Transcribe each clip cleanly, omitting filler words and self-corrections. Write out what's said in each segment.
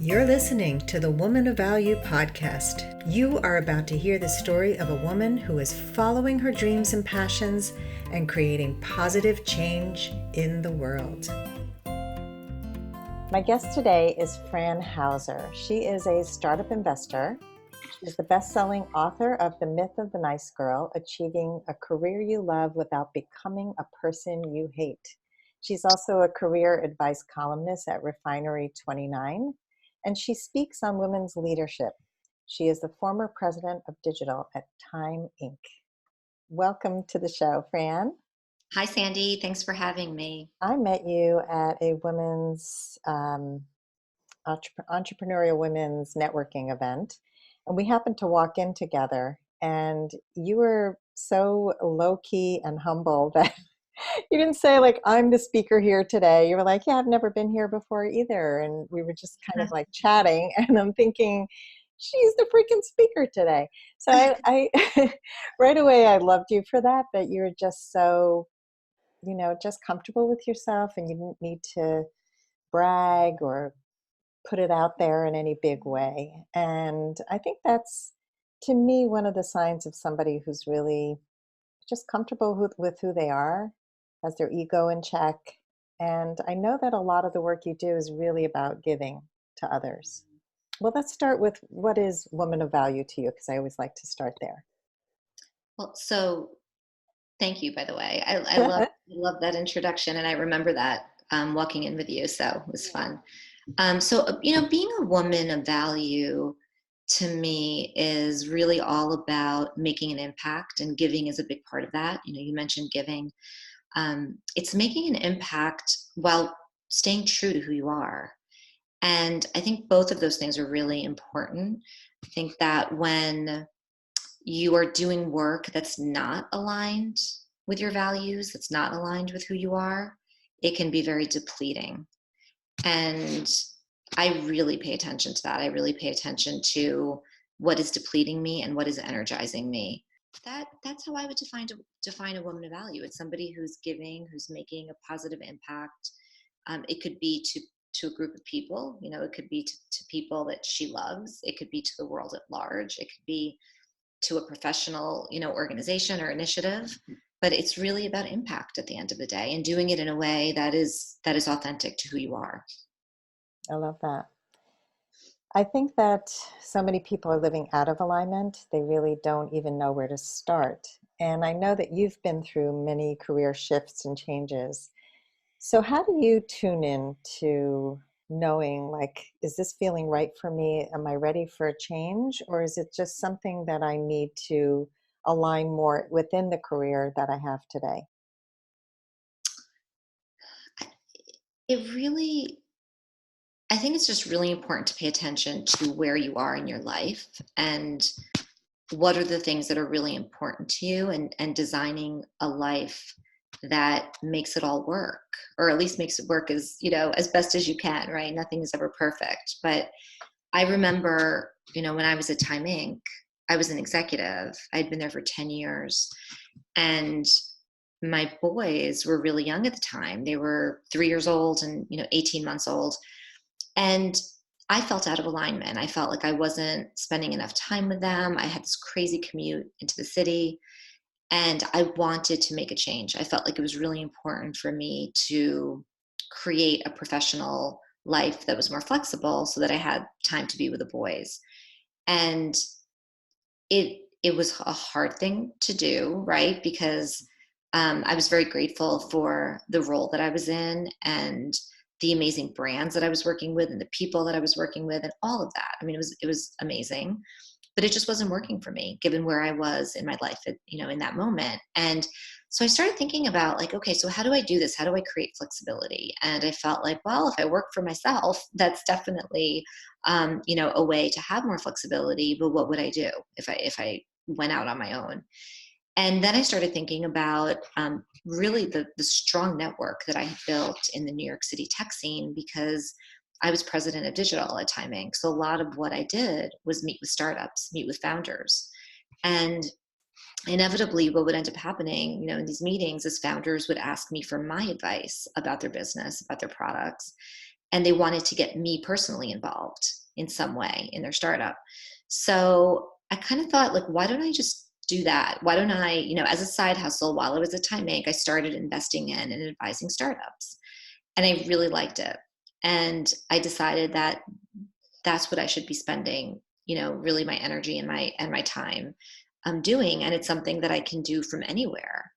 You're listening to the Woman of Value podcast. You are about to hear the story of a woman who is following her dreams and passions and creating positive change in the world. My guest today is Fran Hauser. She is a startup investor. She's the best-selling author of The Myth of the Nice Girl, Achieving a Career You Love Without Becoming a Person You Hate. She's also a career advice columnist at Refinery 29, and she speaks on women's leadership. She is the former president of digital at Time Inc. Welcome to the show, Fran. Hi, Sandy. Thanks for having me. I met you at a women's entrepreneurial women's networking event, and we happened to walk in together, and you were so low-key and humble that you didn't say, like, I'm the speaker here today. You were like, yeah, I've never been here before either. And we were just kind of like chatting, and I'm thinking, she's the freaking speaker today. So I right away, I loved you for that you were just so, just comfortable with yourself, and you didn't need to brag or put it out there in any big way. And I think that's, to me, one of the signs of somebody who's really just comfortable with who they are, has their ego in check. And I know that a lot of the work you do is really about giving to others. Well, let's start with, what is woman of value to you? Because I always like to start there. Well, so thank you, by the way. I love that introduction, and I remember that walking in with you, so it was fun. Being a woman of value to me is really all about making an impact, and giving is a big part of that. You mentioned giving. It's making an impact while staying true to who you are. And I think both of those things are really important. I think that when you are doing work that's not aligned with your values, that's not aligned with who you are, it can be very depleting. And I really pay attention to that. I really pay attention to what is depleting me and what is energizing me. That's how I would define a woman of value. It's somebody who's giving, who's making a positive impact. It could be to a group of people. It could be to people that she loves. It could be to the world at large. It could be to a professional, organization or initiative. But it's really about impact at the end of the day, and doing it in a way that is authentic to who you are. I love that. I think that so many people are living out of alignment. They really don't even know where to start. And I know that you've been through many career shifts and changes. So how do you tune in to knowing, like, is this feeling right for me? Am I ready for a change? Or is it just something that I need to align more within the career that I have today? I think it's just really important to pay attention to where you are in your life, and what are the things that are really important to you, and designing a life that makes it all work, or at least makes it work as best as you can, right? Nothing is ever perfect. But I remember, when I was at Time Inc., I was an executive. I'd been there for 10 years, and my boys were really young at the time. They were 3 years old and 18 months old. And I felt out of alignment. I felt like I wasn't spending enough time with them. I had this crazy commute into the city, and I wanted to make a change. I felt like it was really important for me to create a professional life that was more flexible, so that I had time to be with the boys. And it was a hard thing to do, right? Because I was very grateful for the role that I was in, and the amazing brands that I was working with, and the people that I was working with, and all of that. I mean, it was amazing, but it just wasn't working for me, given where I was in my life in that moment. And so I started thinking about, like, okay, so how do I do this? How do I create flexibility? And I felt like, well, if I work for myself, that's definitely, a way to have more flexibility. But what would I do if I went out on my own? And then I started thinking about really the strong network that I had built in the New York City tech scene, because I was president of digital at Time Inc. So a lot of what I did was meet with startups, meet with founders. And inevitably, what would end up happening, in these meetings, is founders would ask me for my advice about their business, about their products. and they wanted to get me personally involved in some way in their startup. So I kind of thought, like, why don't I just do that? Why don't I, as a side hustle while I was at Time Inc., I started investing in and advising startups. And I really liked it. And I decided that that's what I should be spending, really my energy and my time doing. And it's something that I can do from anywhere.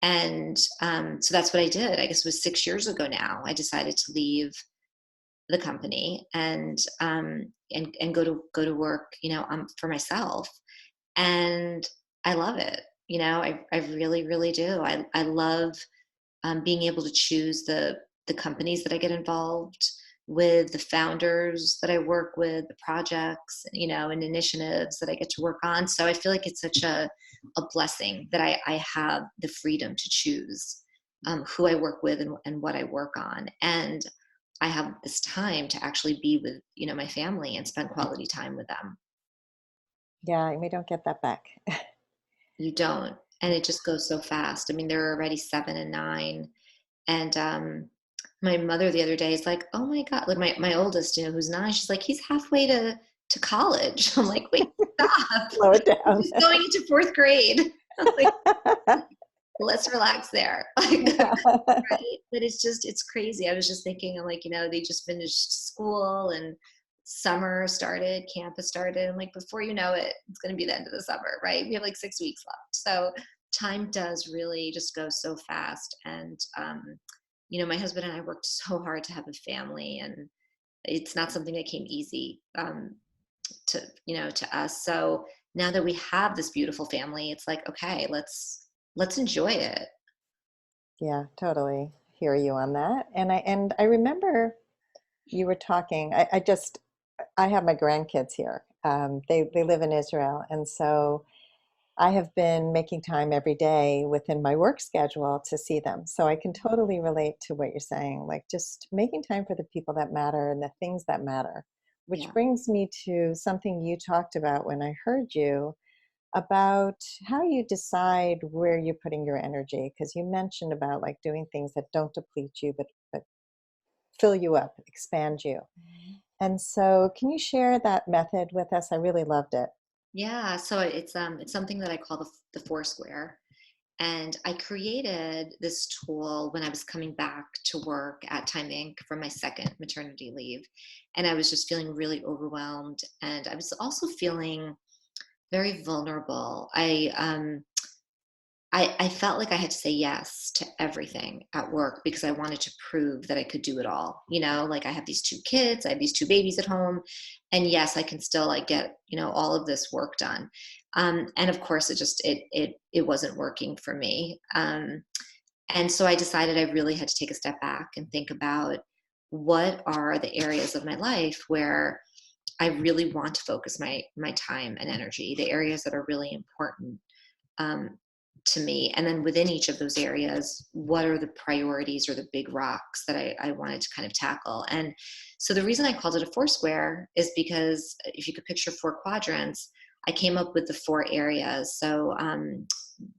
And so that's what I did. I guess it was 6 years ago now. I decided to leave the company and go to work, for myself. And I love it. I really, really do. I love being able to choose the companies that I get involved with, the founders that I work with, the projects, and initiatives that I get to work on. So I feel like it's such a blessing that I have the freedom to choose who I work with and what I work on. And I have this time to actually be with, my family and spend quality time with them. Yeah, we don't get that back. You don't. And it just goes so fast. I mean, they're already 7 and 9. And my mother the other day is like, oh my God, like my oldest, who's 9, she's like, he's halfway to college. I'm like, wait, stop. Slow it down. He's going into 4th grade. I'm like, let's relax there. Like, right? But it's crazy. I was just thinking, I'm like, they just finished school and summer started, campus started. I'm like, before you know it, it's going to be the end of the summer, right? We have like 6 weeks left. So time does really just go so fast. And, my husband and I worked so hard to have a family, and it's not something that came easy to us. So now that we have this beautiful family, it's like, okay, let's enjoy it. Yeah, totally hear you on that. And I remember you were talking. I have my grandkids here. They live in Israel, and so I have been making time every day within my work schedule to see them. So I can totally relate to what you're saying, like just making time for the people that matter and the things that matter. Which Yeah. brings me to something you talked about when I heard you about how you decide where you're putting your energy. Because you mentioned about like doing things that don't deplete you, but fill you up, expand you. And so, can you share that method with us? I really loved it. Yeah, so it's something that I call the Foursquare. And I created this tool when I was coming back to work at Time Inc. from my second maternity leave. And I was just feeling really overwhelmed. And I was also feeling very vulnerable. I felt like I had to say yes to everything at work because I wanted to prove that I could do it all. Like I have these 2 kids, I have these 2 babies at home, and yes, I can still like get all of this work done. And of course, it wasn't working for me. And so I decided I really had to take a step back and think about what are the areas of my life where I really want to focus my time and energy, the areas that are really important um, to me. And then within each of those areas, what are the priorities or the big rocks that I wanted to kind of tackle? And so the reason I called it a Foursquare is because if you could picture 4 quadrants, I came up with the 4 areas. So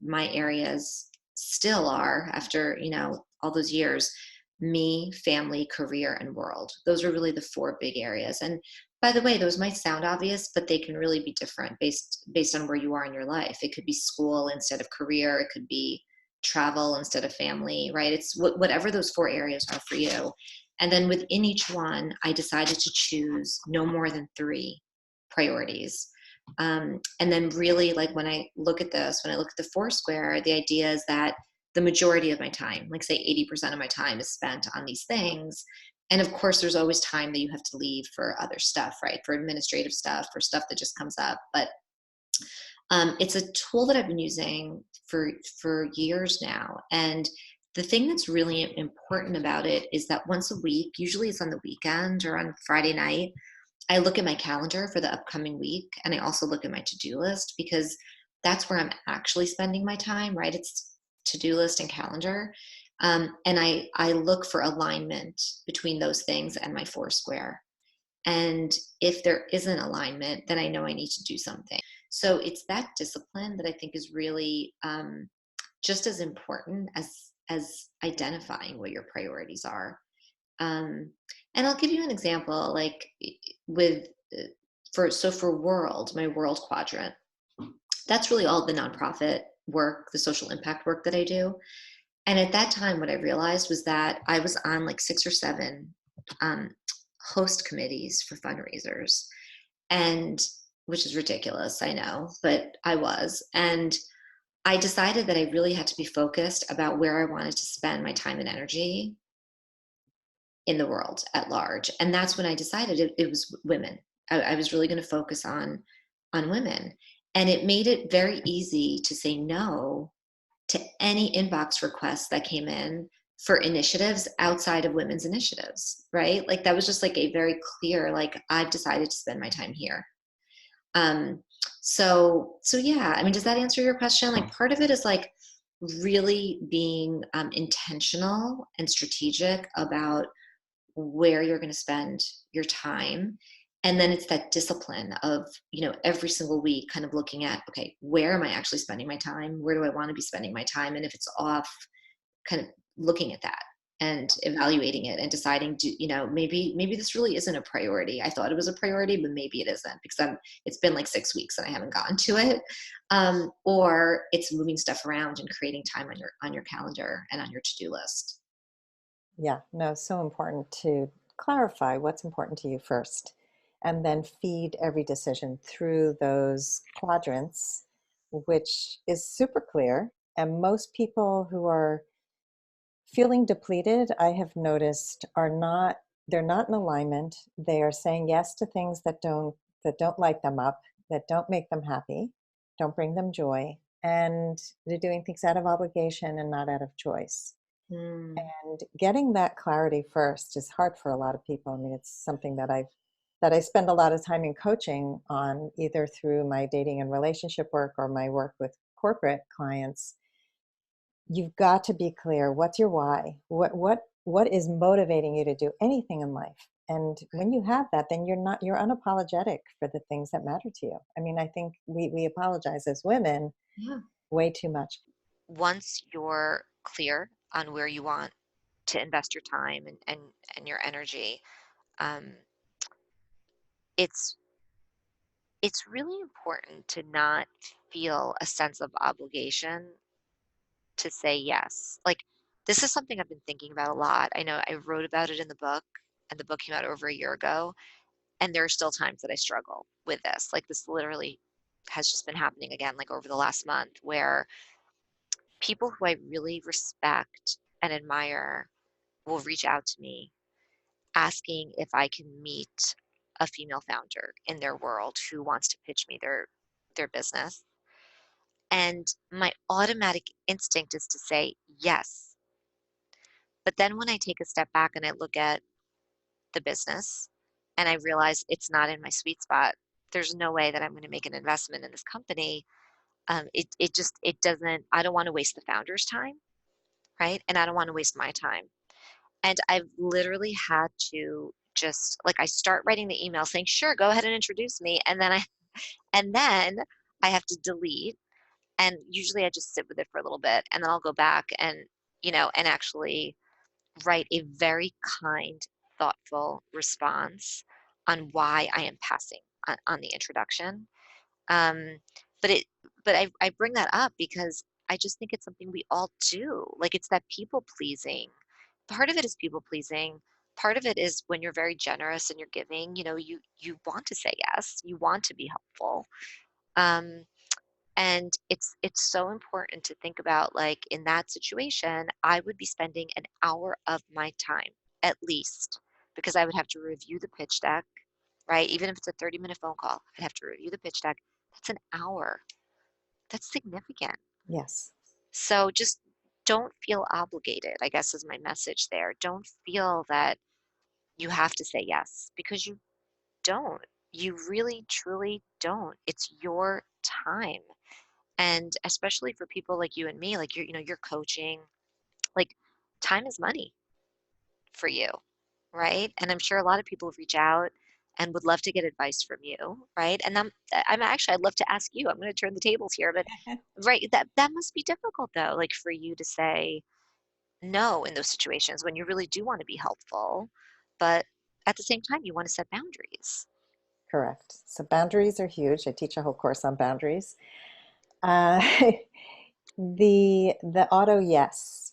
my areas still are, after, all those years, me, family, career, and world. Those are really the 4 big areas. And by the way, those might sound obvious, but they can really be different based on where you are in your life. It could be school instead of career. It could be travel instead of family, right? It's whatever those 4 areas are for you. And then within each one, I decided to choose no more than 3 priorities. And then really, like when I look at the Foursquare, the idea is that the majority of my time, like say 80% of my time, is spent on these things. And of course, there's always time that you have to leave for other stuff, right? For administrative stuff, for stuff that just comes up. But it's a tool that I've been using for years now. And the thing that's really important about it is that once a week, usually it's on the weekend or on Friday night, I look at my calendar for the upcoming week, and I also look at my to-do list because that's where I'm actually spending my time, right? It's to-do list and calendar. And I look for alignment between those things and my Foursquare. And if there isn't alignment, then I know I need to do something. So it's that discipline that I think is really just as important as identifying what your priorities are. Um, and I'll give you an example, like with for world, my world quadrant. That's really all the nonprofit work, the social impact work that I do. And at that time, what I realized was that I was on like 6 or 7 um, host committees for fundraisers, and which is ridiculous, I know, but I was. And I decided that I really had to be focused about where I wanted to spend my time and energy in the world at large. And that's when I decided it was women. I was really going to focus on women. And it made it very easy to say no to any inbox requests that came in for initiatives outside of women's initiatives, right? Like that was just like a very clear, like I've decided to spend my time here. Um, so yeah, I mean, does that answer your question? Like part of it is like really being intentional and strategic about where you're going to spend your time. And then it's that discipline of, every single week kind of looking at, okay, where am I actually spending my time? Where do I want to be spending my time? And if it's off, kind of looking at that and evaluating it and deciding, maybe this really isn't a priority. I thought it was a priority, but maybe it isn't, because it's been like 6 weeks and I haven't gotten to it. Or it's moving stuff around and creating time on your calendar and on your to-do list. Yeah, no, so important to clarify what's important to you first, and then feed every decision through those quadrants, which is super clear. And most people who are feeling depleted, I have noticed, they're not in alignment. They are saying yes to things that don't light them up, that don't make them happy, don't bring them joy, and they're doing things out of obligation and not out of choice. Hmm. And getting that clarity first is hard for a lot of people. I mean, it's something that I spend a lot of time in coaching on, either through my dating and relationship work or my work with corporate clients. You've got to be clear. What's your why? What is motivating you to do anything in life? And when you have that, then you're unapologetic for the things that matter to you. I mean, I think we apologize as women Yeah. way too much. Once you're clear on where you want to invest your time and your energy, um, it's it's really important to not feel a sense of obligation to say yes. Like this is something I've been thinking about a lot. I know I wrote about it in the book, and the book came out over a year ago, and there are still times that I struggle with this. Like this literally has just been happening again, like over the last month, where people who I really respect and admire will reach out to me asking if I can meet a female founder in their world who wants to pitch me their business. And my automatic instinct is to say yes. But then when I take a step back and I look at the business and I realize it's not in my sweet spot, there's no way that I'm going to make an investment in this company. It doesn't, I don't want to waste the founder's time, right? And I don't want to waste my time. And I've literally had to just like I start writing the email saying, sure, go ahead and introduce me. And then I have to delete. And usually I just sit with it for a little bit and then I'll go back and actually write a very kind, thoughtful response on why I am passing on the introduction. Um, but it, but I bring that up because I just think it's something we all do. Like it's that people pleasing. Part of it is people pleasing. Part of it is when you're very generous and you're giving, you want to say yes, you want to be helpful. Um, and it's so important to think about like in that situation, I would be spending an hour of my time at least because I would have to review the pitch deck, right? Even if it's a 30-minute phone call, I'd have to review the pitch deck. That's an hour. That's significant. Yes. So just don't feel obligated, I guess is my message there. Don't feel that you have to say yes because you don't. You really, truly don't. It's your time. And especially for people like you and me, like you're coaching, like time is money for you, right? And I'm sure a lot of people reach out and would love to get advice from you, right? And I'm actually I'd love to ask you. I'm going to turn the tables here, but right, that must be difficult though, like for you to say no in those situations when you really do want to be helpful, but at the same time, you want to set boundaries. Correct. So boundaries are huge. I teach a whole course on boundaries. Uh, the auto yes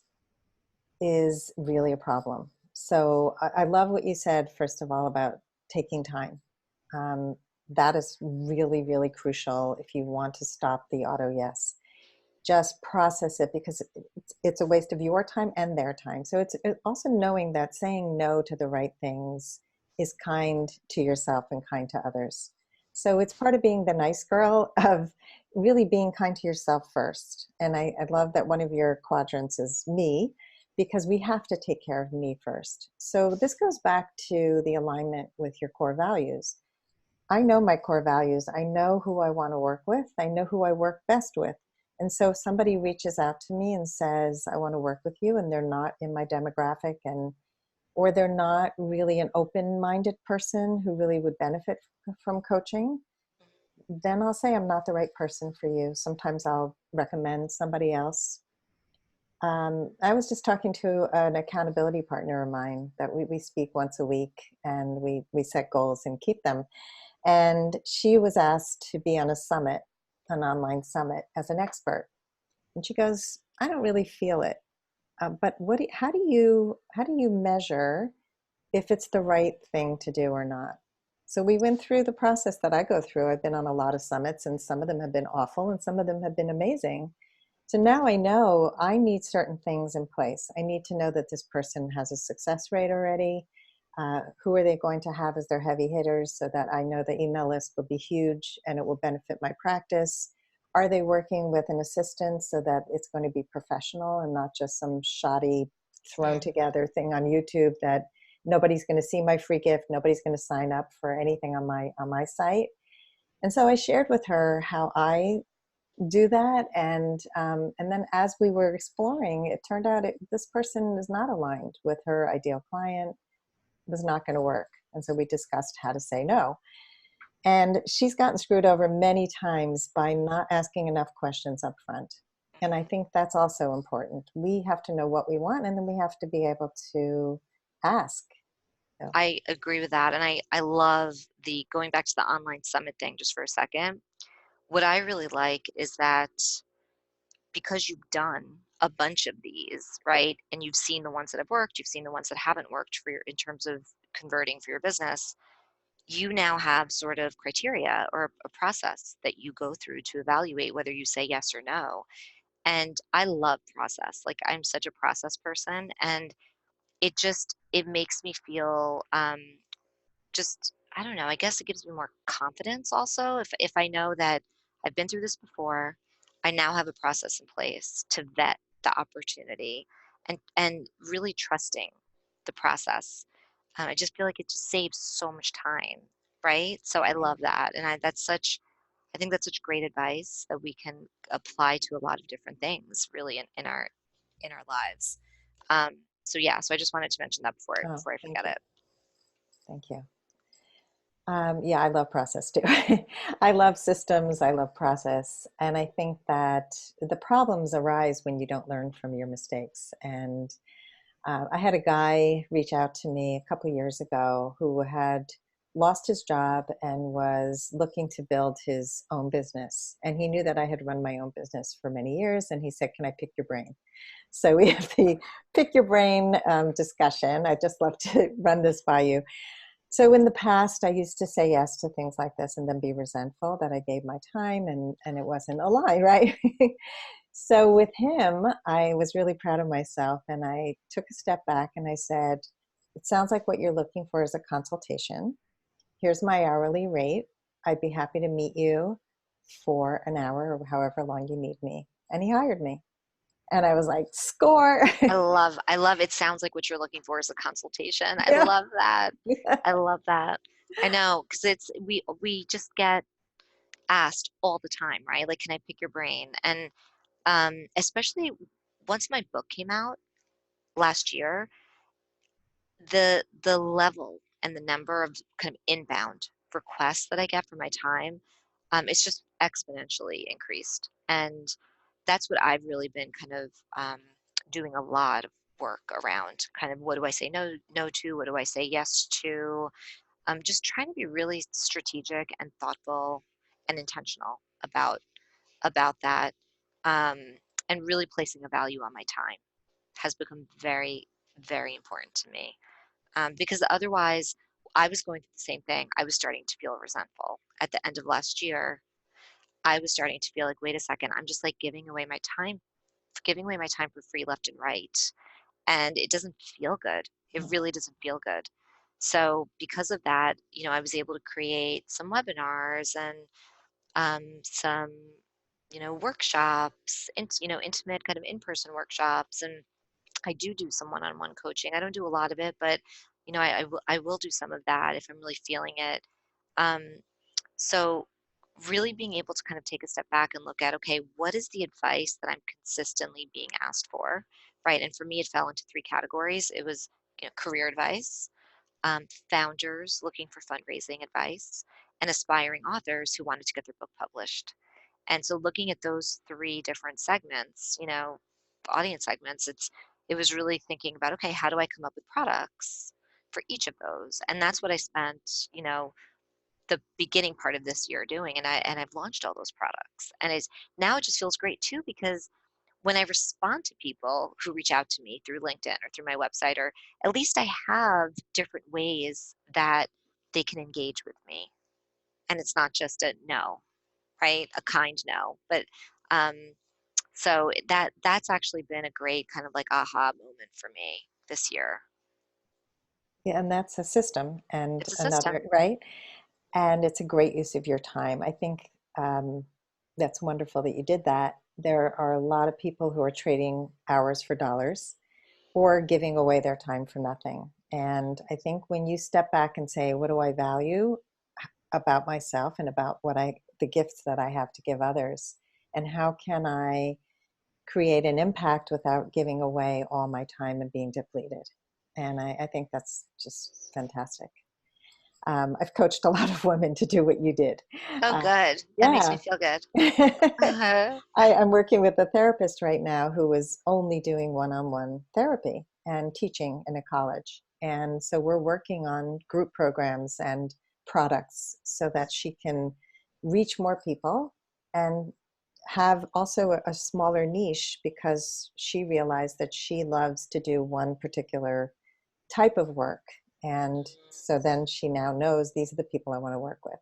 is really a problem. So I love what you said, first of all, about taking time. Um, that is really, really crucial if you want to stop the auto yes. Just process it, because it's a waste of your time and their time. So it's also knowing that saying no to the right things is kind to yourself and kind to others. So it's part of being the nice girl, of really being kind to yourself first. And I love that one of your quadrants is me, because we have to take care of me first. So this goes back to the alignment with your core values. I know my core values. I know who I want to work with. I know who I work best with. And so if somebody reaches out to me and says, I want to work with you, and they're not in my demographic, and or they're not really an open-minded person who really would benefit from coaching, then I'll say I'm not the right person for you. Sometimes I'll recommend somebody else. I was just talking to an accountability partner of mine that we speak once a week, and we set goals and keep them. And she was asked to be on a summit, an online summit, as an expert. And she goes, I don't really feel it. But how do you measure if it's the right thing to do or not? So we went through the process that I go through. I've been on a lot of summits, and some of them have been awful and some of them have been amazing. So now I know I need certain things in place. I need to know that this person has a success rate already. Who are they going to have as their heavy hitters, so that I know the email list will be huge and it will benefit my practice? Are they working with an assistant so that it's going to be professional and not just some shoddy thrown Mm. together thing on YouTube that nobody's going to see my free gift, nobody's going to sign up for anything on my site? And so I shared with her how I do that, and then as we were exploring, it turned out this person is not aligned with her ideal client, was not going to work. And so we discussed how to say no. And she's gotten screwed over many times by not asking enough questions up front. And I think that's also important. We have to know what we want, and then we have to be able to ask. So, I agree with that. And I love the going back to the online summit thing just for a second. What I really like is that because you've done a bunch of these, right? And you've seen the ones that have worked, you've seen the ones that haven't worked for your in terms of converting for your business, you now have sort of criteria or a process that you go through to evaluate whether you say yes or no. And I love process. Like I'm such a process person, and it makes me feel just I don't know, I guess it gives me more confidence also if I know that I've been through this before, I now have a process in place to vet the opportunity and really trusting the process. I just feel like it just saves so much time, right? So I love that, and I think that's such great advice that we can apply to a lot of different things, really, in our lives. So yeah, so I just wanted to mention that oh, before I thank forget you. it. Thank you. Yeah, I love process too. I love systems. I love process. And I think that the problems arise when you don't learn from your mistakes. And I had a guy reach out to me a couple of years ago who had lost his job and was looking to build his own business. And he knew that I had run my own business for many years. And he said, can I pick your brain? So we have the pick your brain discussion. I'd just love to run this by you. So in the past, I used to say yes to things like this and then be resentful that I gave my time, and it wasn't a lie, right? So with him, I was really proud of myself, and I took a step back and I said, it sounds like what you're looking for is a consultation. Here's my hourly rate. I'd be happy to meet you for an hour or however long you need me. And he hired me. And I was like, score. I love it sounds like what you're looking for is a consultation. I Yeah. love that. I love that. I know, because it's we just get asked all the time, right? Like, can I pick your brain? And especially once my book came out last year, the level and the number of kind of inbound requests that I get for my time, it's just exponentially increased. And that's what I've really been kind of doing a lot of work around kind of what do I say no to, what do I say yes to. Just trying to be really strategic and thoughtful and intentional about that, um, and really placing a value on my time has become very, very important to me. Because otherwise, I was going through the same thing. I was starting to feel resentful at the end of last year. I was starting to feel like, wait a second, I'm just like giving away my time for free left and right. And it doesn't feel good. It Mm. really doesn't feel good. So because of that, I was able to create some webinars and some, workshops, intimate kind of in-person workshops. And I do some one-on-one coaching. I don't do a lot of it, but I will do some of that if I'm really feeling it. Um, so really being able to kind of take a step back and look at, okay, what is the advice that I'm consistently being asked for, right? And for me, it fell into three categories. It was, career advice, founders looking for fundraising advice, and aspiring authors who wanted to get their book published. And so looking at those three different segments, audience segments, it was really thinking about, okay, how do I come up with products for each of those? And that's what I spent, the beginning part of this year doing. And I've launched all those products. And it's now it just feels great too, because when I respond to people who reach out to me through LinkedIn or through my website, or at least I have different ways that they can engage with me. And it's not just a no, right? A kind no. But um, so that's actually been a great kind of like aha moment for me this year. Yeah, and that's a system and It's a another, system. right? And it's a great use of your time. I think that's wonderful that you did that. There are a lot of people who are trading hours for dollars or giving away their time for nothing. And I think when you step back and say, what do I value about myself and about the gifts that I have to give others, and how can I create an impact without giving away all my time and being depleted? And I think that's just fantastic. I've coached a lot of women to do what you did. Oh, Uh, good. That makes me yeah. feel good. Uh-huh. I'm working with a therapist right now who is only doing one-on-one therapy and teaching in a college. And so we're working on group programs and products so that she can reach more people and have also a smaller niche, because she realized that she loves to do one particular type of work. And so then she now knows these are the people I want to work with.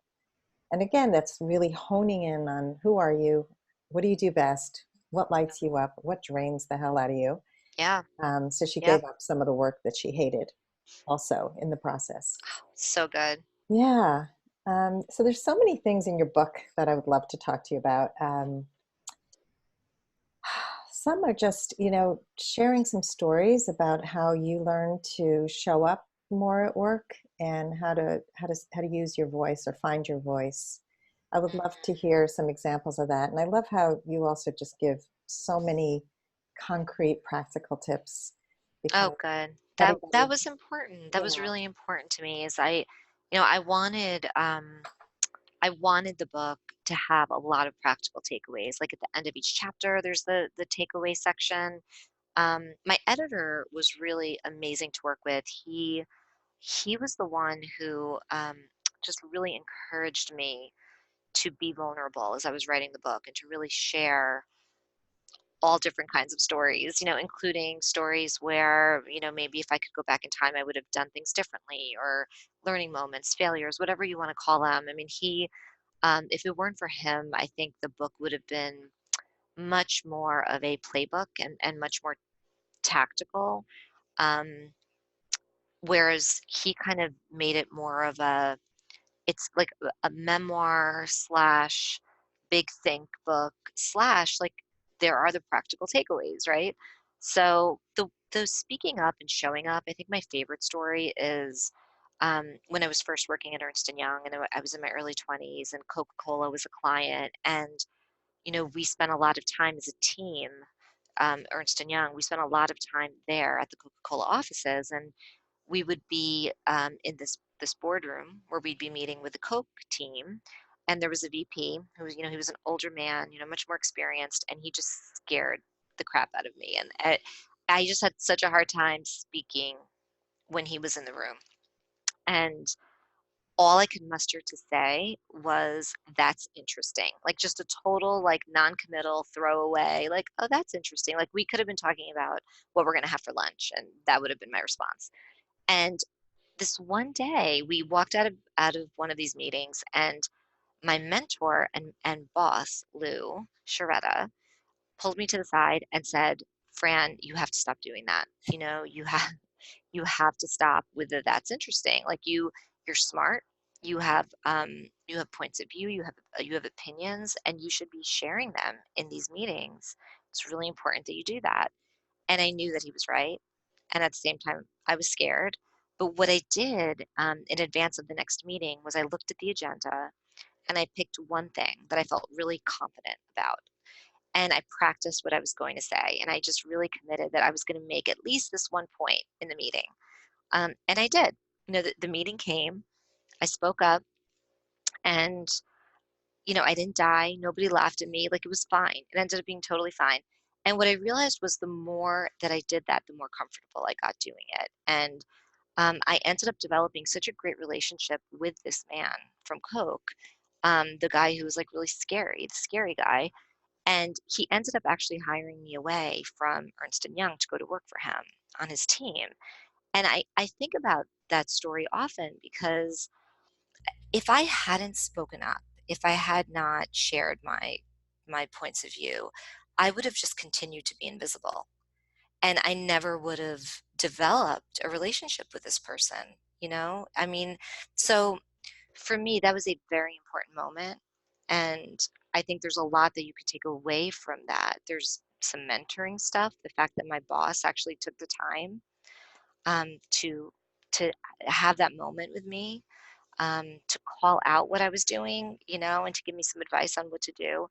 And again, that's really honing in on who are you, what do you do best, what lights you up, what drains the hell out of you. Yeah. So she Yep. gave up some of the work that she hated also in the process. So good. Yeah. So there's so many things in your book that I would love to talk to you about. Some are just, sharing some stories about how you learn to show up more at work and how to use your voice or find your voice. I would love to Mhm. hear some examples of that. And I love how you also just give so many concrete, practical tips, Oh, because good. That everybody, was important. That was yeah. really important to me. Is I wanted the book to have a lot of practical takeaways. Like at the end of each chapter, there's the takeaway section. My editor was really amazing to work with. He was the one who just really encouraged me to be vulnerable as I was writing the book and to really share all different kinds of stories, including stories where, maybe if I could go back in time, I would have done things differently, or learning moments, failures, whatever you want to call them. I mean, if it weren't for him, I think the book would have been much more of a playbook and much more tactical. Um, whereas he kind of made it more of it's like a memoir slash big think book slash like there are the practical takeaways, right? So the speaking up and showing up, I think my favorite story is when I was first working at Ernst and Young, and I was in my early 20s, and Coca-Cola was a client, and we spent a lot of time as a team. Ernst and Young, we spent a lot of time there at the Coca-Cola offices, and we would be in this boardroom where we'd be meeting with the Coke team, and there was a VP who was, he was an older man, much more experienced, and he just scared the crap out of me. And I just had such a hard time speaking when he was in the room. And all I could muster to say was, that's interesting. Like just a total like non-committal throwaway, like, oh, that's interesting. Like we could have been talking about what we're gonna have for lunch, and that would have been my response. And this one day we walked out of one of these meetings, and my mentor and boss, Lou Sharetta, pulled me to the side and said, Fran, you have to stop doing that. You know, you have to stop with the that's interesting. Like you're smart. You have points of view, you have opinions, and you should be sharing them in these meetings. It's really important that you do that. And I knew that he was right. And at the same time, I was scared. But what I did in advance of the next meeting was I looked at the agenda and I picked one thing that I felt really confident about. And I practiced what I was going to say. And I just really committed that I was going to make at least this one point in the meeting. And I did. You know, the meeting came, I spoke up, and, you know, I didn't die. Nobody laughed at me. Like it was fine. It ended up being totally fine. And what I realized was the more that I did that, the more comfortable I got doing it. And I ended up developing such a great relationship with this man from Coke, the guy who was like really scary, the scary guy. And he ended up actually hiring me away from Ernst and Young to go to work for him on his team. And I think about that story often because if I hadn't spoken up, if I had not shared my points of view, I would have just continued to be invisible. And I never would have developed a relationship with this person, you know? I mean, so for me, that was a very important moment. And I think there's a lot that you could take away from that. There's some mentoring stuff, the fact that my boss actually took the time to have that moment with me, to call out what I was doing, you know, and to give me some advice on what to do.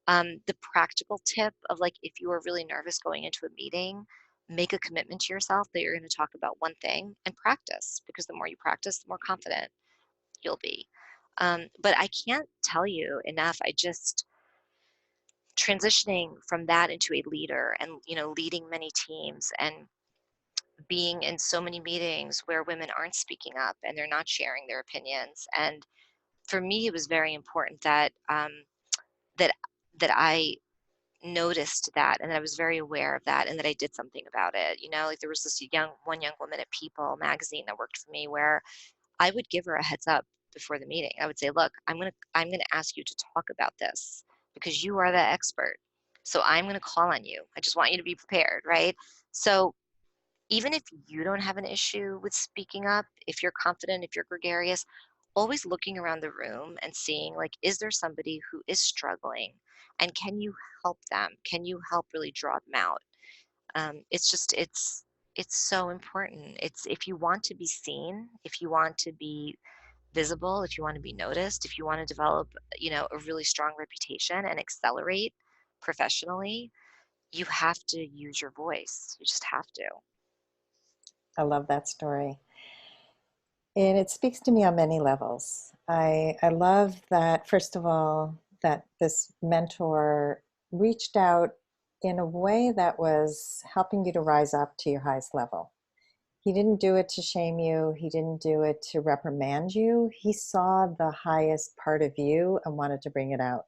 The practical tip of like, if you are really nervous going into a meeting, make a commitment to yourself that you're going to talk about one thing and practice, because the more you practice, the more confident you'll be. But I can't tell you enough. I just transitioning from that into a leader and, you know, leading many teams and being in so many meetings where women aren't speaking up and they're not sharing their opinions. And for me, it was very important that that that I noticed that and that I was very aware of that and that I did something about it. You know, like there was this one young woman at People magazine that worked for me where I would give her a heads up before the meeting. I would say, look, I'm gonna ask you to talk about this because you are the expert. So I'm gonna call on you. I just want you to be prepared, right? So even if you don't have an issue with speaking up, if you're confident, if you're gregarious, always looking around the room and seeing like, is there somebody who is struggling, and can you help them? Can you help really draw them out? It's just it's so important. It's if you want to be seen, if you want to be visible, if you want to be noticed, if you want to develop, you know, a really strong reputation and accelerate professionally, you have to use your voice. You just have to. I love that story. And it speaks to me on many levels. I love that, first of all, that this mentor reached out in a way that was helping you to rise up to your highest level. He didn't do it to shame you. He didn't do it to reprimand you. He saw the highest part of you and wanted to bring it out.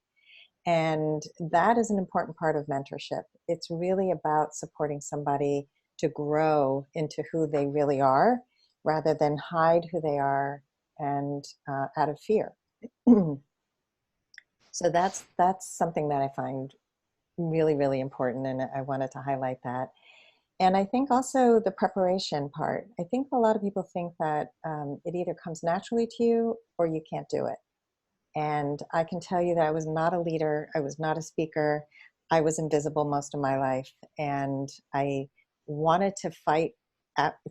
And that is an important part of mentorship. It's really about supporting somebody to grow into who they really are rather than hide who they are and out of fear. So that's something that I find really, really important, and I wanted to highlight that. And I think also the preparation part. I think a lot of people think that it either comes naturally to you or you can't do it. And I can tell you that I was not a leader. I was not a speaker. I was invisible most of my life. And I wanted to fight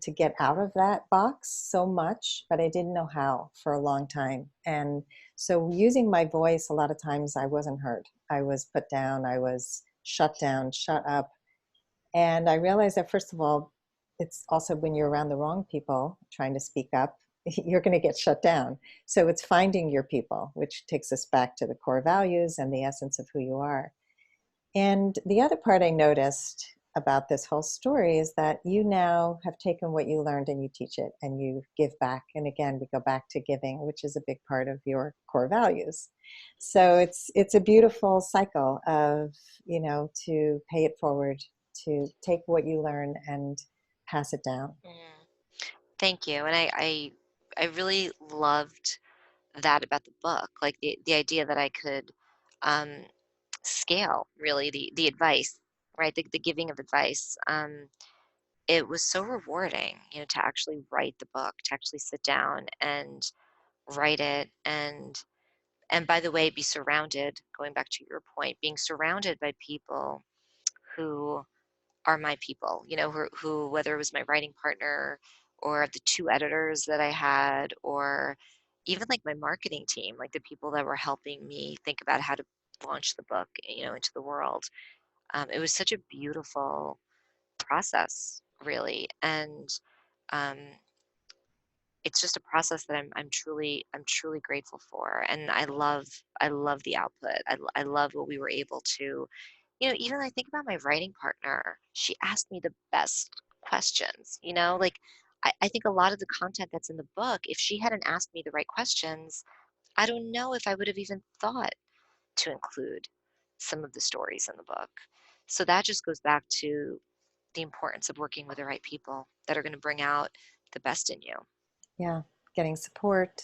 to get out of that box so much, but I didn't know how for a long time. And so using my voice, a lot of times I wasn't heard. I was put down. I was shut down, shut up. And I realized that, first of all, it's also when you're around the wrong people trying to speak up, you're going to get shut down. So it's finding your people, which takes us back to the core values and the essence of who you are. And the other part I noticed about this whole story is that you now have taken what you learned and you teach it and you give back. And again, we go back to giving, which is a big part of your core values. So it's a beautiful cycle of, to pay it forward, to take what you learn and pass it down. Mm. Thank you. And I really loved that about the book, like the idea that I could um, scale really the advice, right? The giving of advice. It was so rewarding, to actually write the book, to actually sit down and write it, and by the way, be surrounded. Going back to your point, being surrounded by people who are my people, who whether it was my writing partner or the two editors that I had, or even like my marketing team, like the people that were helping me think about how to launch the book, into the world. It was such a beautiful process, really, and um, it's just a process that I'm truly grateful for, and I love the output. I love what we were able to, even I think about my writing partner. She asked me the best questions. Like I think a lot of the content that's in the book, if she hadn't asked me the right questions, I don't know if I would have even thought to include some of the stories in the book. So that just goes back to the importance of working with the right people that are going to bring out the best in you. Yeah, getting support,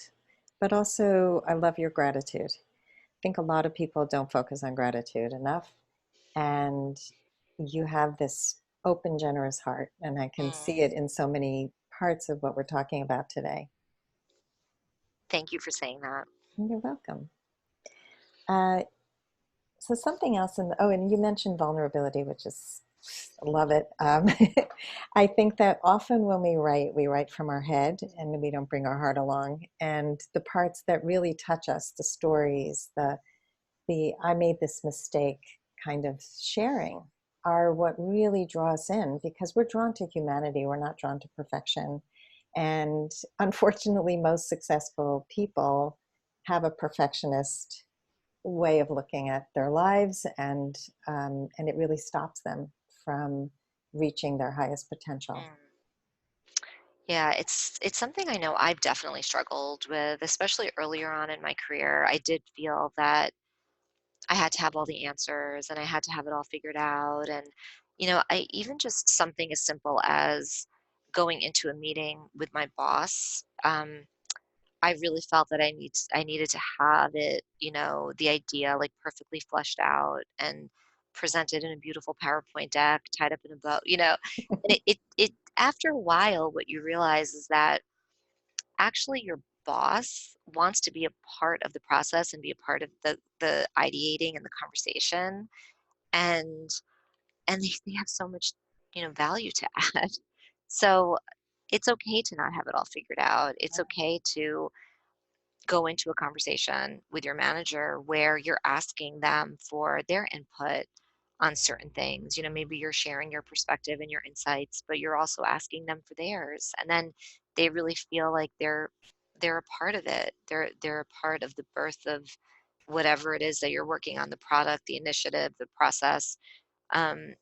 but also I love your gratitude. I think a lot of people don't focus on gratitude enough. And you have this open, generous heart, and I can see Mm. it in so many parts of what we're talking about today. Thank you for saying that. You're welcome. Uh, so something else and you mentioned vulnerability, which is, I love it. I think that often when we write from our head and we don't bring our heart along. And the parts that really touch us, the stories, the I made this mistake kind of sharing are what really draw us in because we're drawn to humanity. We're not drawn to perfection. And unfortunately, most successful people have a perfectionist way of looking at their lives, and it really stops them from reaching their highest potential. Mm. Yeah, it's something I know I've definitely struggled with, especially earlier on in my career. I did feel that I had to have all the answers and I had to have it all figured out. And, I even just something as simple as going into a meeting with my boss. I really felt that I needed to have it, the idea like perfectly fleshed out and presented in a beautiful PowerPoint deck, tied up in a bow, And it after a while, what you realize is that actually your boss wants to be a part of the process and be a part of the ideating and the conversation, and they have so much, value to add. So it's okay to not have it all figured out. It's okay to go into a conversation with your manager where you're asking them for their input on certain things. Maybe you're sharing your perspective and your insights, but you're also asking them for theirs. And then they really feel like they're a part of it. They're a part of the birth of whatever it is that you're working on, the product, the initiative, the process.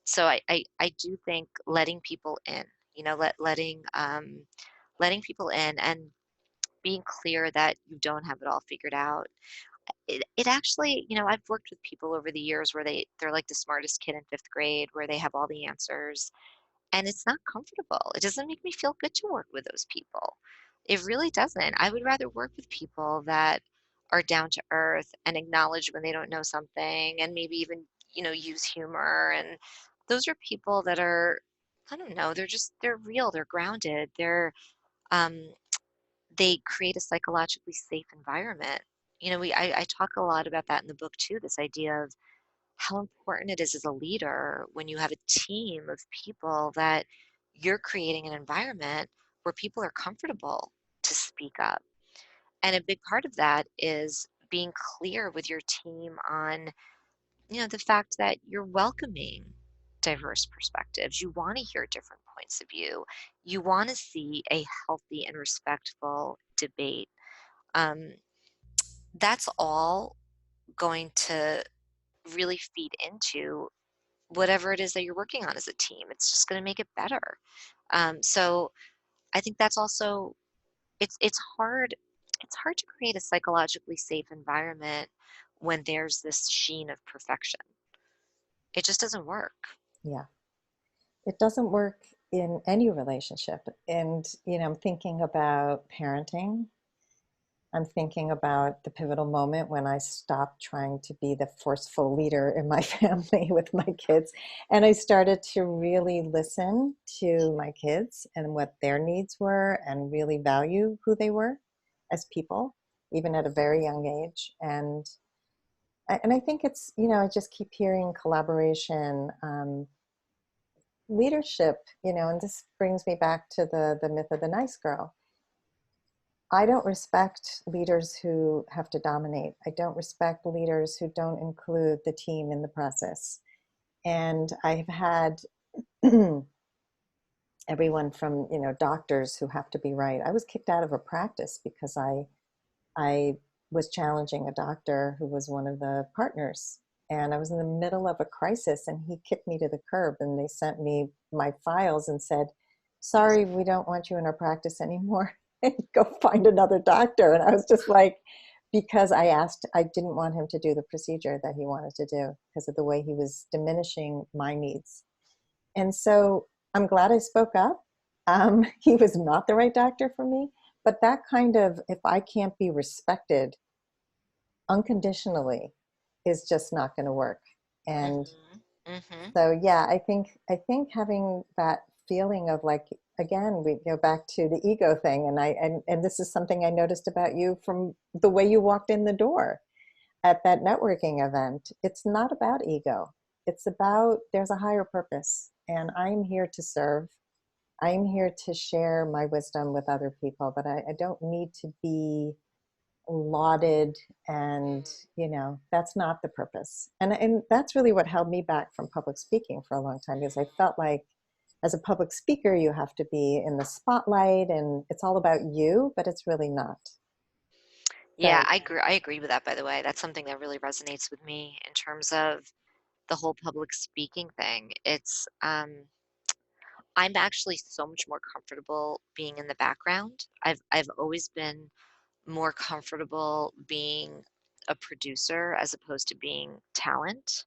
So I do think letting people in, letting people in and being clear that you don't have it all figured out. It actually, I've worked with people over the years where they're like the smartest kid in fifth grade, where they have all the answers, and it's not comfortable. It doesn't make me feel good to work with those people. It really doesn't. I would rather work with people that are down to earth and acknowledge when they don't know something, and maybe even, use humor. And those are people that are, I don't know, they're real, they're grounded, um, they create a psychologically safe environment. I talk a lot about that in the book too, this idea of how important it is as a leader when you have a team of people that you're creating an environment where people are comfortable to speak up. And a big part of that is being clear with your team on, the fact that you're welcoming diverse perspectives. You want to hear different points of view. You want to see a healthy and respectful debate. um, that's all going to really feed into whatever it is that you're working on as a team. It's just going to make it better. So I think that's also, it's hard. It's hard to create a psychologically safe environment when there's this sheen of perfection. It just doesn't work. Yeah. It doesn't work in any relationship. And, I'm thinking about parenting. I'm thinking about the pivotal moment when I stopped trying to be the forceful leader in my family with my kids. And I started to really listen to my kids and what their needs were and really value who they were as people, even at a very young age. And I think it's, I just keep hearing collaboration, leadership, and this brings me back to the myth of the nice girl. I don't respect leaders who have to dominate. I don't respect leaders who don't include the team in the process. And I've had everyone from, doctors who have to be right. I was kicked out of a practice because I was challenging a doctor who was one of the partners. And I was in the middle of a crisis and he kicked me to the curb and they sent me my files and said, sorry, we don't want you in our practice anymore. Go find another doctor. And I was just like, because I didn't want him to do the procedure that he wanted to do because of the way he was diminishing my needs. And so I'm glad I spoke up. He was not the right doctor for me, but that kind of, if I can't be respected unconditionally, is just not going to work. And Hmm. Hmm. so, yeah, I think having that feeling of like, again, we go back to the ego thing, and this is something I noticed about you from the way you walked in the door at that networking event. It's not about ego. It's about there's a higher purpose, and I'm here to serve. I'm here to share my wisdom with other people, but I don't need to be lauded, and that's not the purpose. And that's really what held me back from public speaking for a long time, because I felt like as a public speaker you have to be in the spotlight and it's all about you, but it's really not. Yeah, So I agree with that, by the way. That's something that really resonates with me in terms of the whole public speaking thing. I'm actually so much more comfortable being in the background. I've always been more comfortable being a producer as opposed to being talent.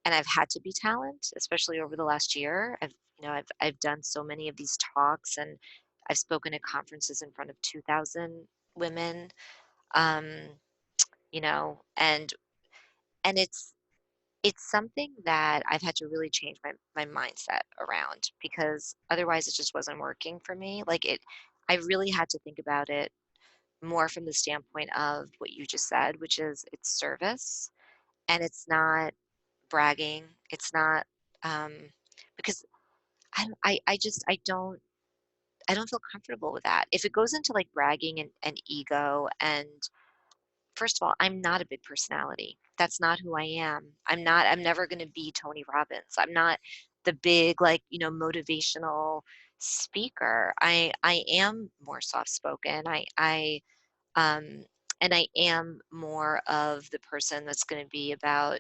And I've had to be talent, especially over the last year. I've done so many of these talks, and I've spoken at conferences in front of 2,000 women. Um, and it's something that I've had to really change my mindset around, because otherwise it just wasn't working for me. I really had to think about it more from the standpoint of what you just said, which is it's service and it's not bragging. It's not, um, because I don't feel comfortable with that. If it goes into like bragging and ego, and first of all, I'm not a big personality. That's not who I am. I'm never going to be Tony Robbins. I'm not the big, like, motivational speaker. I am more soft spoken. Um, and I am more of the person that's going to be about,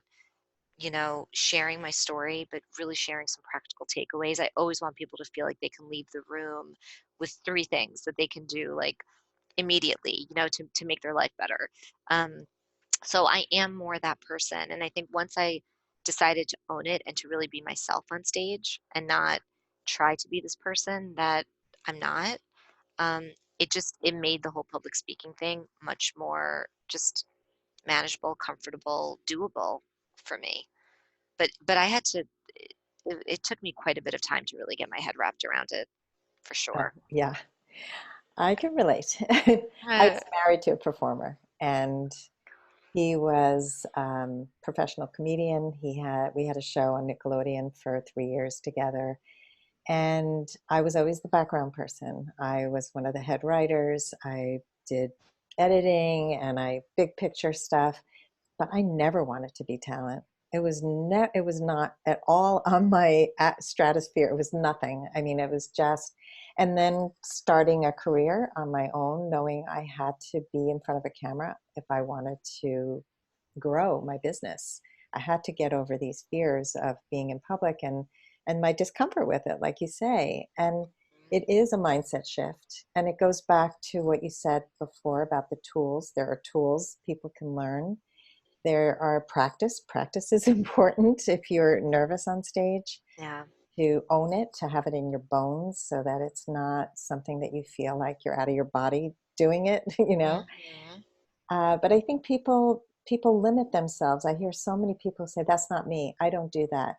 sharing my story, but really sharing some practical takeaways. I always want people to feel like they can leave the room with three things that they can do, like, immediately, to make their life better. Um, so I am more that person. And I think once I decided to own it and to really be myself on stage and not try to be this person that I'm not, um, it made the whole public speaking thing much more just manageable, comfortable, doable for me. But I had to. It took me quite a bit of time to really get my head wrapped around it, for sure. yeah, I can relate. I Uh, was married to a performer, and he was professional comedian. We had a show on Nickelodeon for 3 years together. And I was always the background person. I was one of the head writers. I did editing and I big picture stuff, but I never wanted to be talent. It was not at all on my stratosphere. It was nothing. I mean, it was just, and then starting a career on my own, knowing I had to be in front of a camera if I wanted to grow my business. I had to get over these fears of being in public and my discomfort with it, like you say. And it is a mindset shift. And it goes back to what you said before about the tools. There are tools people can learn. There are practice. Practice is important if you're nervous on stage, Yeah. to own it, to have it in your bones so that it's not something that you feel like you're out of your body doing it, you know? Mhm. But I think people limit themselves. I hear so many people say, "That's not me. I don't do that.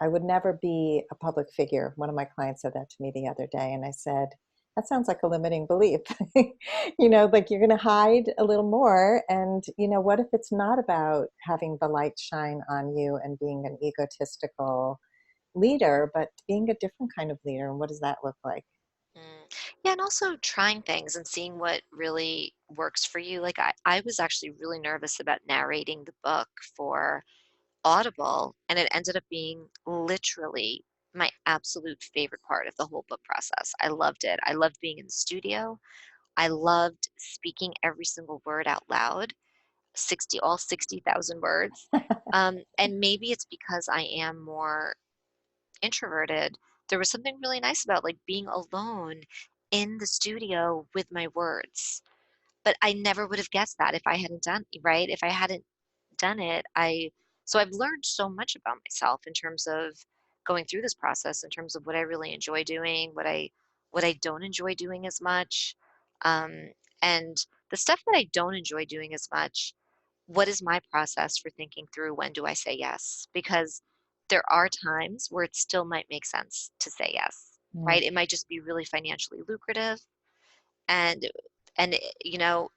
I would never be a public figure." One of my clients said that to me the other day, and I said, "That sounds like a limiting belief." You know, like you're going to hide a little more, and you know, what if it's not about having the light shine on you and being an egotistical leader, but being a different kind of leader? And what does that look like? Mm. Yeah, and also trying things and seeing what really works for you. Like I was actually really nervous about narrating the book for Audible, and it ended up being literally my absolute favorite part of the whole book process. I loved it. I loved being in the studio. I loved speaking every single word out loud, 60,000 words. And maybe it's because I am more introverted. There was something really nice about like being alone in the studio with my words. But I never would have guessed that if I hadn't done right? If I hadn't done it, so I've learned so much about myself in terms of going through this process, in terms of what I really enjoy doing, what I don't enjoy doing as much. Um, and the stuff that I don't enjoy doing as much, what is my process for thinking through when do I say yes? Because there are times where it still might make sense to say yes, Mm, right? It might just be really financially lucrative and you know,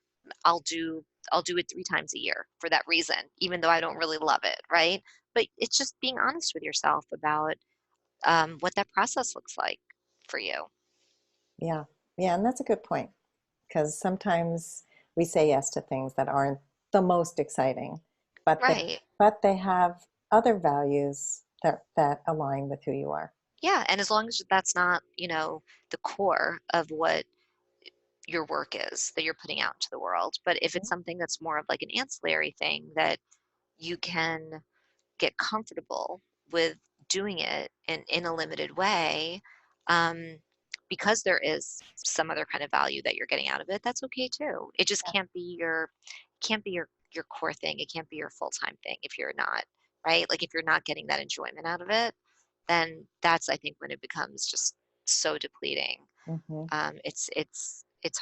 I'll do I'll do it 3 times a year for that reason, even though I don't really love it, right? But it's just being honest with yourself about what that process looks like for you. yeah, yeah, and that's a good point. Because sometimes we say yes to things that aren't the most exciting, but Right. they have other values that align with who you are. Yeah, and as long as that's not, the core of what your work is that you're putting out into the world, but if it's Mhm. something that's more of like an ancillary thing that you can get comfortable with doing it in a limited way, um, because there is some other kind of value that you're getting out of it, that's okay too. It just can't be your core thing. It can't be your full-time thing if you're not, right? Like if you're not getting that enjoyment out of it, then that's I think when it becomes just so depleting. Mhm. It's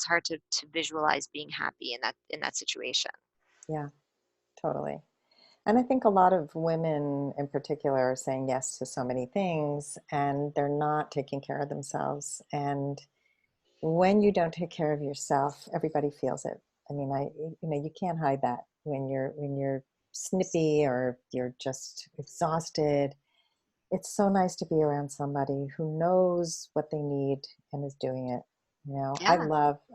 hard to visualize being happy in that situation. Yeah, totally. And I think a lot of women in particular are saying yes to so many things and they're not taking care of themselves. And when you don't take care of yourself, everybody feels it. I mean, you can't hide that when you're snippy or you're just exhausted. It's so nice to be around somebody who knows what they need and is doing it. You know, Yeah,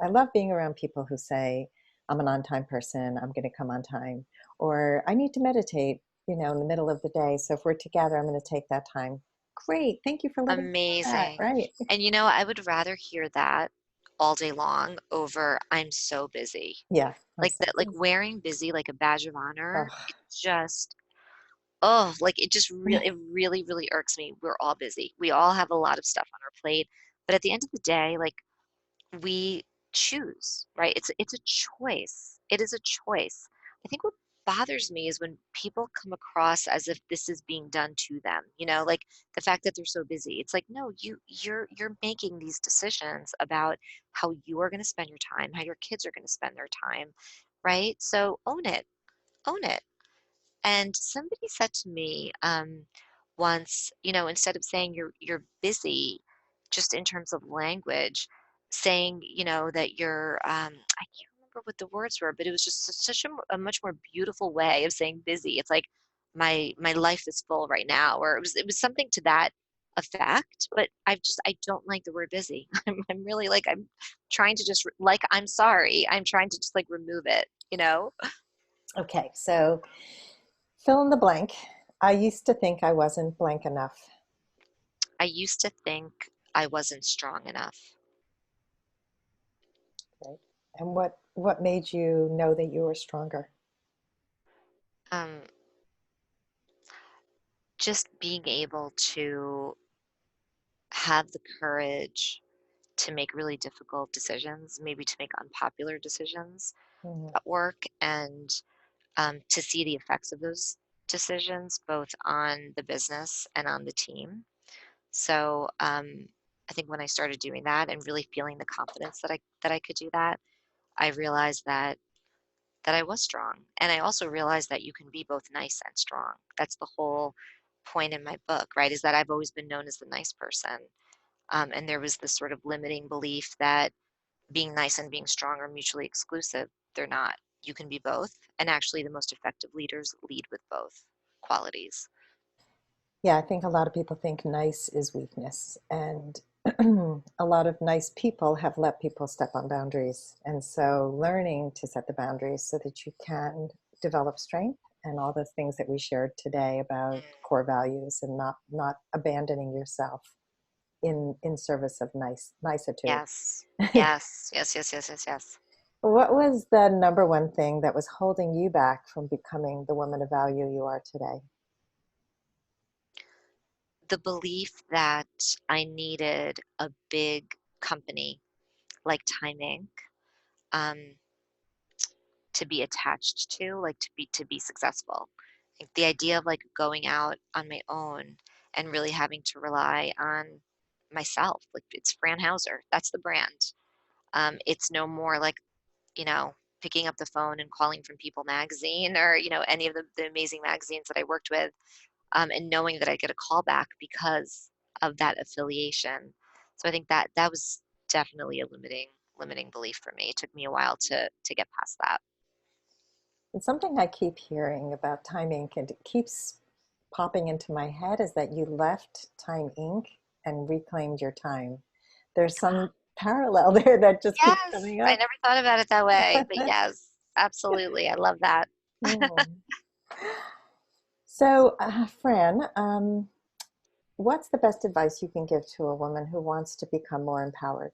I love being around people who say, "I'm an on-time person, I'm going to come on time," or "I need to meditate, you know, in the middle of the day. So if we're together, I'm going to take that time." Great. Thank you for letting me do that. amazing. Right. And I would rather hear that all day long over I'm so busy. Yeah. I'm Like so that, like busy. wearing busy like a badge of Oh, honor, it's just, oh, like it really irks me. We're all busy. We all have a lot of stuff on our plate. But at the end of the day, like we choose, right? It's a choice. It is a choice. I think what bothers me is when people come across as if this is being done to them, like the fact that they're so busy. It's like, no, you're making these decisions about how you are going to spend your time, how your kids are going to spend their time, right? So own it. Own it. And somebody said to me once, instead of saying you're busy, just in terms of language, saying, that you're, I can't remember what the words were, but it was just such a much more beautiful way of saying busy. It's like my life is full right now, or it was something to that effect. But I don't like the word busy. I'm really like I'm trying to just like I'm sorry. I'm trying to just like remove it. okay. So fill in the blank. I used to think I wasn't blank enough. I used to think I wasn't strong enough. Right. And what made you know that you were stronger? Um, just being able to have the courage to make really difficult decisions, maybe to make unpopular decisions Mhm. at work, and to see the effects of those decisions both on the business and on the team. So I think when I started doing that and really feeling the confidence that I could do that, I realized that I was strong. And I also realized that you can be both nice and strong. That's the whole point in my book, right? Is that I've always been known as the nice person. And there was this sort of limiting belief that being nice and being strong are mutually exclusive. They're not. You can be both. And actually, the most effective leaders lead with both qualities. Yeah, I think a lot of people think nice is weakness, and a lot of nice people have let people step on boundaries. And so, learning to set the boundaries so that you can develop strength and all the things that we shared today about Mm, core values and not abandoning yourself in service of nicitude. yes. Yes. Yes. Yes. Yes. Yes. Yes. What was the number one thing that was holding you back from becoming the woman of value you are today? The belief that I needed a big company like Time Inc. Um, to be attached to, like to be successful. Like the idea of like going out on my own and really having to rely on myself. Like it's Fran Hauser. That's the brand. It's no more like, you know, picking up the phone and calling from People magazine or, any of the amazing magazines that I worked with, and knowing that I get a call back because of that affiliation. So I think that was definitely a limiting belief for me. It took me a while to get past that. And something I keep hearing about Time Inc. and it keeps popping into my head is that you left Time Inc. and reclaimed your time. There's some parallel there that just keeps Yes, coming I up. never thought about it that way, but yes, absolutely. I love that. Hmm. So, Fran, what's the best advice you can give to a woman who wants to become more empowered?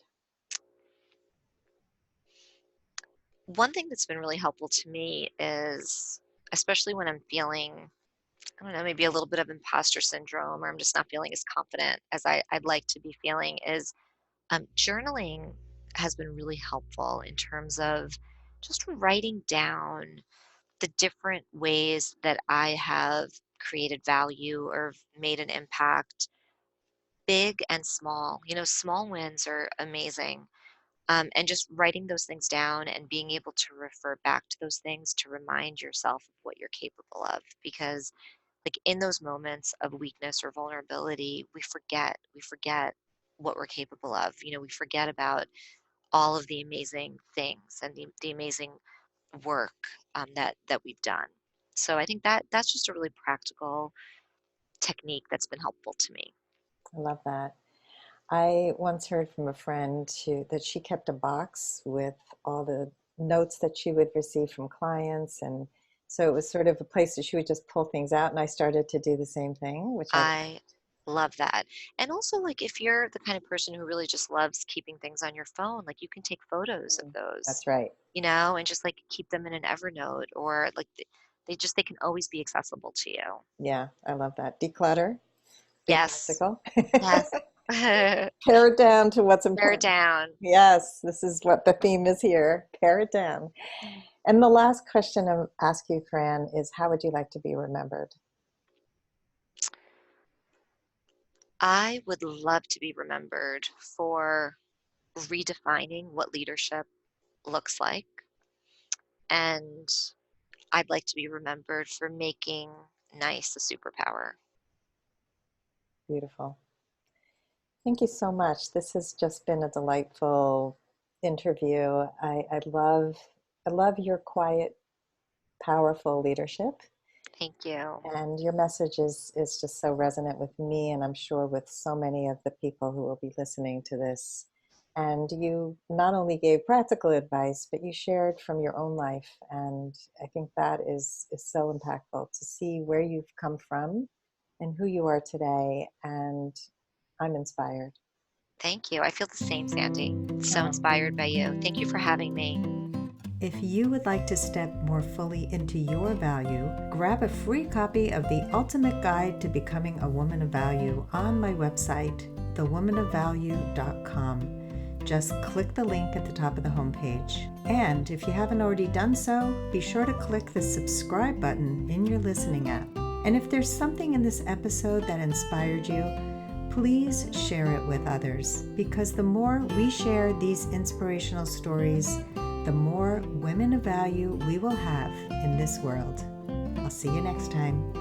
One thing that's been really helpful to me is, especially when I'm feeling, I don't know, maybe a little bit of imposter syndrome, or I'm just not feeling as confident as I'd like to be feeling, is journaling has been really helpful in terms of just writing down the different ways that I have created value or made an impact, big and small. Small wins are amazing. And just writing those things down and being able to refer back to those things to remind yourself of what you're capable of. Because, like, in those moments of weakness or vulnerability, we forget what we're capable of. We forget about all of the amazing things and the amazing work, that we've done. So I think that's just a really practical technique that's been helpful to me. I love that. I once heard from a friend that she kept a box with all the notes that she would receive from clients. And so it was sort of a place that she would just pull things out. And I started to do the same thing, which I, I love that. And also, like, if you're the kind of person who really just loves keeping things on your phone, like, you can take photos of those, that's right. and just like keep them in an Evernote, or like they can always be accessible to you. Yeah, I love that. Declutter, be Yes. practical. Yes. Pare Pare it down to what's it important. down. Yes, this is what the theme is here. Pare it down. And the last question I'll ask you, Fran, is how would you like to be remembered? I would love to be remembered for redefining what leadership looks like. And I'd like to be remembered for making nice a superpower. Beautiful. Thank you so much. This has just been a delightful interview. I love your quiet, powerful leadership. Thank you. And your message is just so resonant with me, and I'm sure with so many of the people who will be listening to this. And you not only gave practical advice, but you shared from your own life. And I think that is so impactful to see where you've come from and who you are today. And I'm inspired. Thank you. I feel the same, Sandy. So Oh, inspired by you. Thank you for having me. If you would like to step more fully into your value, grab a free copy of The Ultimate Guide to Becoming a Woman of Value on my website, thewomanofvalue.com. Just click the link at the top of the homepage. And if you haven't already done so, be sure to click the subscribe button in your listening app. And if there's something in this episode that inspired you, please share it with others, because the more we share these inspirational stories, the more women of value we will have in this world. I'll see you next time.